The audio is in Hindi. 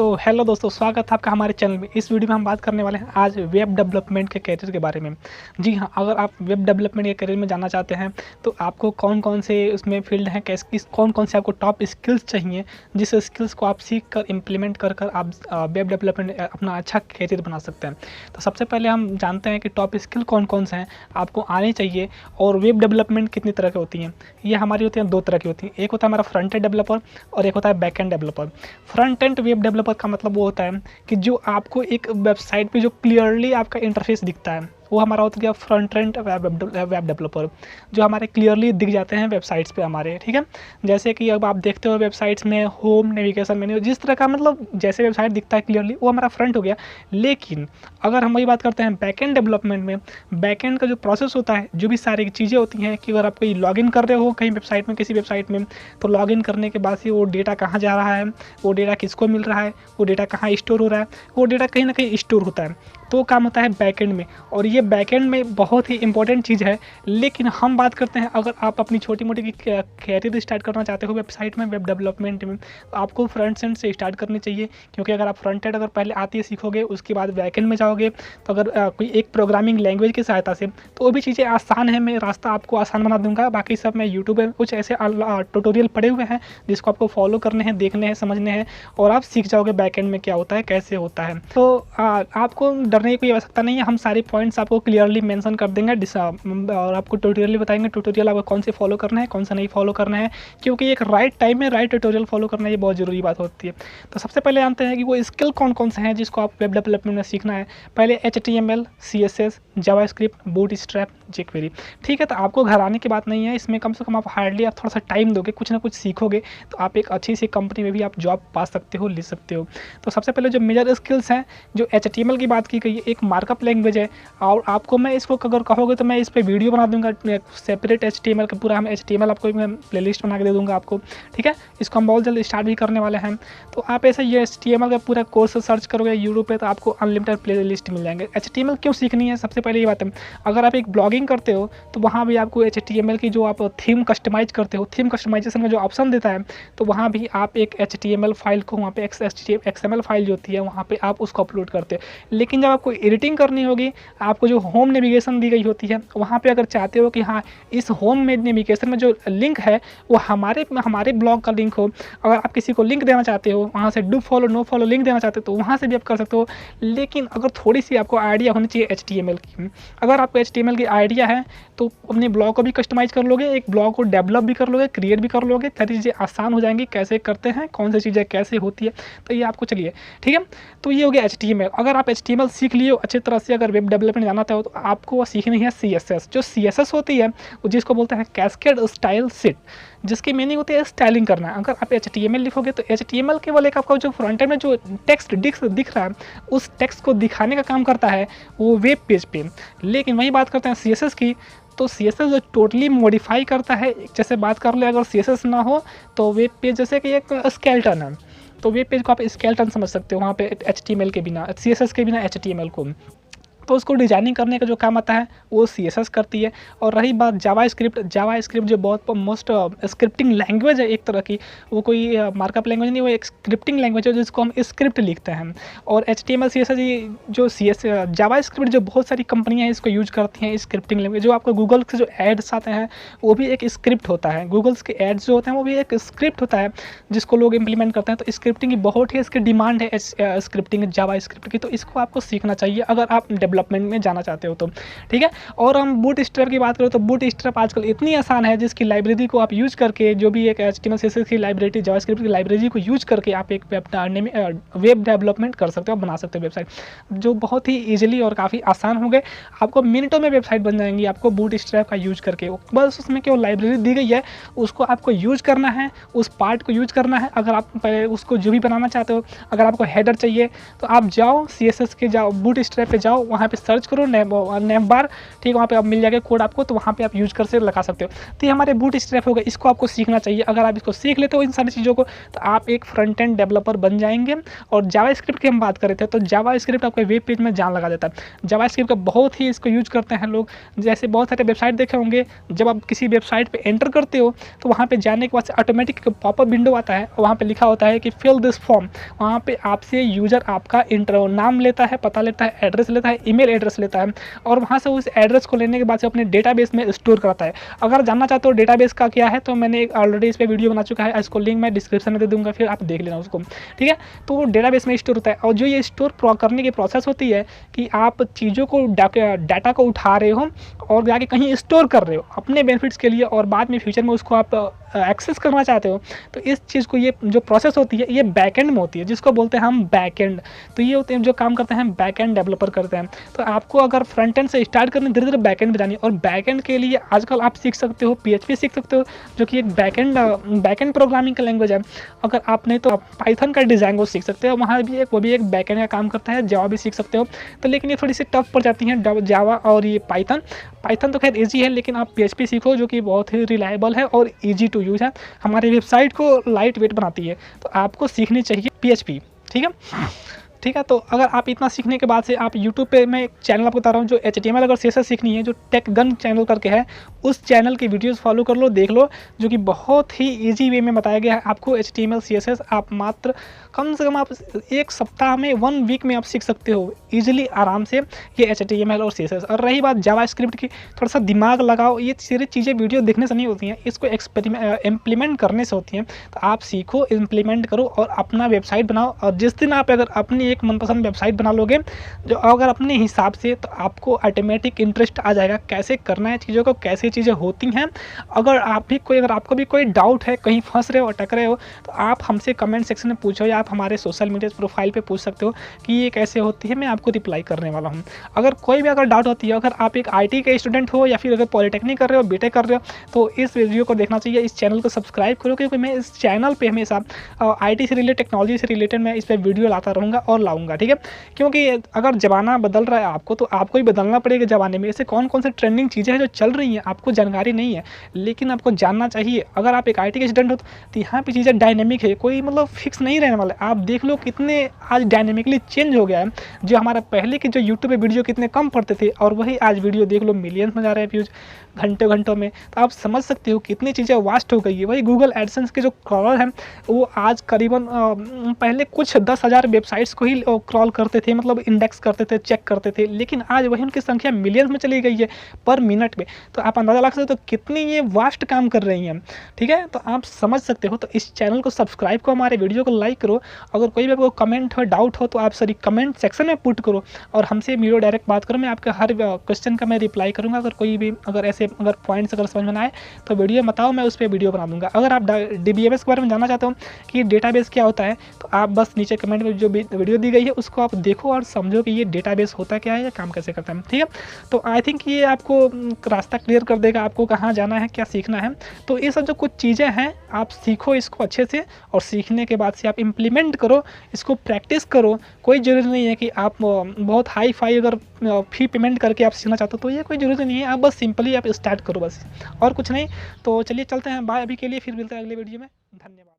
तो हेलो दोस्तों, स्वागत है आपका हमारे चैनल में। इस वीडियो में हम बात करने वाले हैं आज वेब डेवलपमेंट के करियर के बारे में। जी हाँ, अगर आप वेब डेवलपमेंट के करियर में जाना चाहते हैं तो आपको कौन कौन से उसमें फील्ड हैं, कौन कौन से आपको टॉप स्किल्स चाहिए, जिस स्किल्स को आप सीख कर इम्प्लीमेंट कर आप वेब डेवलपमेंट अपना अच्छा करियर बना सकते हैं। तो सबसे पहले हम जानते हैं कि टॉप स्किल कौन कौन से हैं आपको आने चाहिए और वेब डेवलपमेंट कितनी तरह की होती हैं। ये हमारी होती हैं दो तरह की होती हैं, एक होता है हमारा फ्रंट एंड डेवलपर और एक होता है back end developer. Front end web developer का मतलब वो होता है कि जो आपको एक वेबसाइट पे जो क्लियरली आपका इंटरफेस दिखता है वो हमारा होता है फ्रंट एंड वेब डेवलपर, जो हमारे क्लियरली दिख जाते हैं वेबसाइट्स पे हमारे। ठीक है, जैसे कि अब आप देखते हो वेबसाइट्स में होम, नेविगेशन मेन्यू, जिस तरह का मतलब जैसे वेबसाइट दिखता है क्लियरली वो हमारा फ्रंट हो गया। लेकिन अगर हम वही बात करते हैं बैक एंड डेवलपमेंट में, बैक एंड का जो प्रोसेस होता है, जो भी सारी चीज़ें होती हैं कि अगर आप कोई लॉगिन कर रहे हो कहीं वेबसाइट में, किसी वेबसाइट में, तो लॉगिन करने के बाद से वो डेटा कहाँ जा रहा है, वो डेटा किसको मिल रहा है, वो डेटा कहाँ स्टोर हो रहा है, वो डेटा कहीं ना कहीं स्टोर होता है, तो काम होता है बैकएंड में। और ये बैकएंड में बहुत ही इंपॉर्टेंट चीज़ है। लेकिन हम बात करते हैं अगर आप अपनी छोटी मोटी कैरियर स्टार्ट करना चाहते हो वेबसाइट में, वेब डेवलपमेंट में, तो आपको फ्रंट एंड से स्टार्ट करनी चाहिए। क्योंकि अगर आप फ्रंट एंड अगर पहले आती है सीखोगे, उसके बाद बैकएंड में जाओगे, तो अगर कोई एक प्रोग्रामिंग लैंग्वेज की सहायता से, तो वो भी चीज़ें आसान है। मैं रास्ता आपको आसान बना दूंगा। बाकी सब मैं यूट्यूब पर कुछ ऐसे ट्यूटोरियल पड़े हुए हैं जिसको आपको फॉलो करने हैं, देखने हैं, समझने हैं, और आप सीख जाओगे बैकएंड में क्या होता है, कैसे होता है। तो आपको डरने की कोई आवश्यकता नहीं है। हम सारे पॉइंट्स आपको क्लियरली मेंशन कर देंगे और आपको ट्यूटोरियल बताएंगे, ट्यूटोरियल आपको कौन से फॉलो करना है, कौन सा नहीं फॉलो करना है। क्योंकि एक राइट टाइम में राइट ट्यूटोरियल फॉलो करना ये बहुत ज़रूरी बात होती है। तो सबसे पहले जानते हैं कि वो स्किल कौन कौन से हैं जिसको आप वेब डेवलपमेंट में सीखना है। पहले HTML, CSS, JavaScript, bootstrap, jQuery। ठीक है, तो आपको घर आने की बात नहीं है इसमें। कम से कम आप हार्डली आप थोड़ा सा टाइम दोगे, कुछ ना कुछ सीखोगे, तो आप एक अच्छी सी कंपनी में भी आप जॉब पा सकते हो, ले सकते हो। तो सबसे पहले जो मेजर स्किल्स हैं, जो HTML की बात की गई है, एक मार्कअप लैंग्वेज है। और आपको मैं इसको अगर कहोगे तो मैं इस पर वीडियो बना दूंगा सेपरेट HTML का, पूरा हम HTML आपको मैं प्लेलिस्ट बना के दे दूंगा आपको। ठीक है, इसको हम बहुत जल्द स्टार्ट भी करने वाले हैं। तो आप ऐसे ये HTML का पूरा कोर्स सर्च करोगे यूट्यूब पे तो आपको अनलिमिटेड प्लेलिस्ट मिल जाएंगे। HTML क्यों सीखनी है, सबसे पहले ये बात है, अगर आप एक ब्लॉगिंग करते हो तो वहाँ भी आपको HTML की जो आप थीम कस्टमाइज करते हो, थीम कस्टमाइजेशन का जो ऑप्शन देता है, तो वहाँ भी आप एक HTML फाइल को, वहाँ पे XML फाइल जो होती है वहाँ पे आप उसको अपलोड करते हो। लेकिन जब आपको एडिटिंग करनी होगी, आपको जो होम नेविगेशन दी गई होती है, वहाँ पे अगर चाहते हो कि हाँ इस होम में नेविगेशन में जो लिंक है वो हमारे ब्लॉग का लिंक हो, अगर आप किसी को लिंक देना चाहते हो, वहाँ से do follow no follow link देना चाहते हो, तो वहाँ से भी आप कर सकते हो। लेकिन अगर थोड़ी सी आपको आइडिया होनी चाहिए HTML की। अगर आपको HTML की आइडिया है तो अपने ब्लॉग को भी कस्टमाइज़ कर लोगे, एक ब्लॉग को डेवलप भी कर लोगे, क्रिएट भी कर लोगे, सारी चीज़ें आसान हो जाएंगी, कैसे करते हैं, कौन सी चीज़ें कैसे होती है, तो ये आपको चलिए। ठीक है, तो ये हो गया HTML। अगर आप HTML सीख लिए अच्छी तरह से, अगर वेब डेवलपमेंट जाना चाहो तो आपको सीखनी है CSS। जो CSS होती है वो जिसको बोलते हैं कैस्केड स्टाइल शीट, जिसकी मीनिंग होती है स्टाइलिंग करना। अगर आप HTML लिखोगे तो HTML केवल एक आपका जो फ्रंट एंड में जो टेक्स्ट दिख रहा है, उस टेक्स्ट को दिखाने का काम करता है वो वेब पेज पे। लेकिन वही बात करते हैं CSS की, तो CSS जो टोटली मॉडिफाई करता है। जैसे बात कर ले, अगर CSS ना हो तो वेब पेज जैसे कि एक स्केलेटन है, तो वेब पेज को आप स्केलेटन समझ सकते हो, वहाँ पे HTML के बिना, CSS के बिना HTML को। तो उसको डिजाइनिंग करने का जो काम आता है वो CSS करती है। और रही बात जावास्क्रिप्ट जो बहुत मोस्ट स्क्रिप्टिंग लैंग्वेज है एक तरह की, वो कोई मार्कअप लैंग्वेज नहीं, वो एक स्क्रिप्टिंग लैंग्वेज है जिसको हम स्क्रिप्ट लिखते हैं। और HTML CSS जो जावास्क्रिप्ट जो बहुत सारी कंपनियां हैं इसको यूज करती हैं स्क्रिप्टिंग लैंग्वेज। जो आपको गूगल से जो एड्स आते हैं वो भी एक स्क्रिप्ट होता है, गूगल्स के एड्स जो होते हैं वो भी एक स्क्रिप्ट होता है जिसको लोग इंप्लीमेंट करते हैं। तो स्क्रिप्टिंग की बहुत ही इसकी डिमांड है, स्क्रिप्टिंग जावास्क्रिप्ट की, तो इसको आपको सीखना चाहिए अगर आप डेवलपमेंट में जाना चाहते हो तो। ठीक है, और हम बूटस्ट्रैप की बात करें तो बूटस्ट्रैप आजकल इतनी आसान है जिसकी लाइब्रेरी को आप यूज करके, जो भी एक HTML CSS की लाइब्रेरी, जावास्क्रिप्ट की लाइब्रेरी को यूज करके आप एक वेब डेवलपमेंट कर सकते हो, बना सकते हो वेबसाइट, जो बहुत ही ईजिली और काफ़ी आसान हो गए। आपको मिनटों में वेबसाइट बन जाएंगी आपको बूटस्ट्रैप का यूज करके। बस उसमें केवल लाइब्रेरी दी गई है, उसको आपको यूज करना है, उस पार्ट को यूज करना है। अगर आप पहले उसको जो भी बनाना चाहते हो, अगर आपको हेडर चाहिए तो आप जाओ CSS के, जाओ बूटस्ट्रैप पे जाओ, वहाँ वहाँ पे सर्च करो नेम बार, ठीक है, वहाँ पे अब मिल जाएगा कोड आपको, तो वहाँ पे आप यूज कर से लगा सकते हो। तो ये हमारे बूट स्ट्रैप हो गए, इसको आपको सीखना चाहिए। अगर आप इसको सीख लेते हो इन सारी चीज़ों को, तो आप एक फ्रंट एंड डेवलपर बन जाएंगे। और जावास्क्रिप्ट की हम बात कर रहे थे, तो जावास्क्रिप्ट आपके वेब पेज में जान लगा देता है। जावास्क्रिप्ट का बहुत ही इसको यूज करते हैं लोग, जैसे बहुत सारे वेबसाइट देखे होंगे, जब आप किसी वेबसाइट पे एंटर करते हो तो वहाँ पे जाने के बाद से ऑटोमेटिक पॉपअप विंडो आता है, वहाँ पे लिखा होता है कि फिल दिस फॉर्म। वहाँ पे आपसे यूजर आपका नाम लेता है, पता लेता है, एड्रेस लेता है, ईमेल एड्रेस लेता है, और वहाँ से उस एड्रेस को लेने के बाद से अपने डेटाबेस में स्टोर करता है। अगर जानना चाहते हो डेटाबेस का क्या है, तो मैंने ऑलरेडी इस पर वीडियो बना चुका है, इसको लिंक मैं डिस्क्रिप्शन में दे दूँगा, फिर आप देख लेना उसको, ठीक है। तो वो डेटाबेस में स्टोर होता है, और जो ये स्टोर करने की प्रोसेस होती है कि आप चीज़ों को डाटा को उठा रहे हो और जाके कहीं स्टोर कर रहे हो अपने बेनिफिट्स के लिए, और बाद में फ्यूचर में उसको आप एक्सेस करना चाहते हो, तो इस चीज़ को, ये जो प्रोसेस होती है ये बैकएंड में होती है, जिसको बोलते हैं हम बैकएंड। तो ये होते हैं जो काम करते हैं बैकएंड डेवलपर करते हैं। तो आपको अगर फ्रंट एंड से स्टार्ट करनी, धीरे धीरे बैकएंड पे जानी है, और बैकएंड के लिए आजकल आप सीख सकते हो PHP सीख सकते हो, जो कि एक बैकएंड प्रोग्रामिंग का लैंग्वेज है। अगर आप नहीं तो पाइथन का डिज़ाइन को सीख सकते हो, वहाँ भी वो भी एक बैकएंड का काम करता है। जावा भी सीख सकते हो, तो लेकिन ये थोड़ी सी टफ पड़ जाती हैं जावा और ये पाइथन तो खैर ईजी है, लेकिन आप PHP सीखो जो कि बहुत ही रिलायबल है और ईजी टू यूज़ है, हमारी वेबसाइट को लाइट वेट बनाती है। तो आपको सीखनी चाहिए PHP, ठीक है। ठीक है, तो अगर आप इतना सीखने के बाद से आप यूट्यूब पे, मैं एक चैनल आपको बता रहा हूँ जो HTML अगर CSS सीखनी है, जो टेक गन चैनल करके है, उस चैनल की वीडियोस फॉलो कर लो, देख लो, जो कि बहुत ही इजी वे में बताया गया है आपको HTML CSS। आप मात्र कम से कम आप एक सप्ताह में, 1 वीक में आप सीख सकते हो ईजिली, आराम से, ये HTML और CSS। और रही बात जावास्क्रिप्ट की, थोड़ा सा दिमाग लगाओ, ये सारी चीज़ें वीडियो देखने से नहीं होती हैं, इसको इम्प्लीमेंट करने से होती हैं। तो आप सीखो, इम्प्लीमेंट करो और अपना वेबसाइट बनाओ। और जिस दिन आप अगर अपनी एक मनपसंद वेबसाइट बना लोगे, जो अगर अपने हिसाब से, तो आपको ऑटोमेटिक इंटरेस्ट आ जाएगा कैसे करना है चीज़ों को, कैसे चीज़ें होती हैं। अगर आपको भी कोई डाउट है, कहीं फंस रहे हो, अटक रहे हो, तो आप हमसे कमेंट सेक्शन में पूछो, या आप हमारे सोशल मीडिया प्रोफाइल पे पूछ सकते हो कि ये कैसे होती है, मैं आपको रिप्लाई करने वाला हूँ। अगर कोई भी अगर डाउट होती है, अगर आप एक IT के स्टूडेंट हो, या फिर अगर पॉलिटेक्निक कर रहे हो, BTech कर रहे हो, तो इस वीडियो को देखना चाहिए, इस चैनल को सब्सक्राइब करो, क्योंकि मैं इस चैनल पे हमेशा IT से रिलेटेड, टेक्नोलॉजी से रिलेटेड मैं इस पर वीडियो लाता रहूँगा और लाऊंगा, ठीक है। क्योंकि अगर ज़माना बदल रहा है आपको, तो आपको ही बदलना पड़ेगा ज़माने में। ऐसे कौन कौन से ट्रेंडिंग चीज़ें हैं जो चल रही हैं, आपको जानकारी नहीं है, लेकिन आपको जानना चाहिए। अगर आप एक IT के स्टूडेंट हो, तो यहाँ पे चीज़ें डायनेमिक है, कोई मतलब फिक्स नहीं रहने वाला। आप देख लो कितने आज डायनेमिकली चेंज हो गया है। जो हमारा पहले के जो यूट्यूब पे वीडियो कितने कम पड़ते थे, और वही आज वीडियो देख लो मिलियंस में जा रहे हैं व्यूज़, घंटों में। तो आप समझ सकते हो कितनी चीज़ें वास्ट हो गई है। वही गूगल एडसेंस के जो क्रॉलर हैं, वो आज करीबन पहले कुछ 10,000 वेबसाइट्स को ही क्रॉल करते थे, मतलब इंडेक्स करते थे, चेक करते थे, लेकिन आज वही उनकी संख्या मिलियंस में चली गई है पर मिनट में। तो आप अंदाज़ा लगा सकते हो तो कितनी ये वास्ट काम कर रही हैं, ठीक है। तो आप समझ सकते हो। तो इस चैनल को सब्सक्राइब करो, हमारे वीडियो को लाइक करो। अगर कोई भी आपको कमेंट हो, डाउट हो, तो आप सॉरी कमेंट सेक्शन में पुट करो, और हमसे वीडियो डायरेक्ट बात करो। मैं आपका हर क्वेश्चन का मैं रिप्लाई करूँगा। अगर कोई भी अगर पॉइंट्स अगर समझ में ना आए, तो वीडियो बताओ, मैं उस पर वीडियो बना दूँगा। अगर आप DBMS के बारे में जानना चाहते हो कि डेटाबेस क्या होता है, तो आप बस नीचे कमेंट में जो वीडियो दी गई है उसको आप देखो और समझो कि ये डेटाबेस होता क्या है या काम कैसे करता है, ठीक है। तो आई थिंक ये आपको रास्ता क्लियर कर देगा, आपको कहाँ जाना है, क्या सीखना है। तो ये सब जो कुछ चीज़ें हैं, आप सीखो इसको अच्छे से, और सीखने के बाद से आप इम्प्लीमेंट करो, इसको प्रैक्टिस करो। कोई ज़रूरी नहीं है कि आप बहुत हाई फाई अगर फी पेमेंट करके आप सीखना चाहते हो, तो ये कोई ज़रूरी नहीं है। आप बस सिंपली आप स्टार्ट करो बस, और कुछ नहीं। तो चलिए चलते हैं, बाय अभी के लिए, फिर मिलते हैं अगले वीडियो में। धन्यवाद।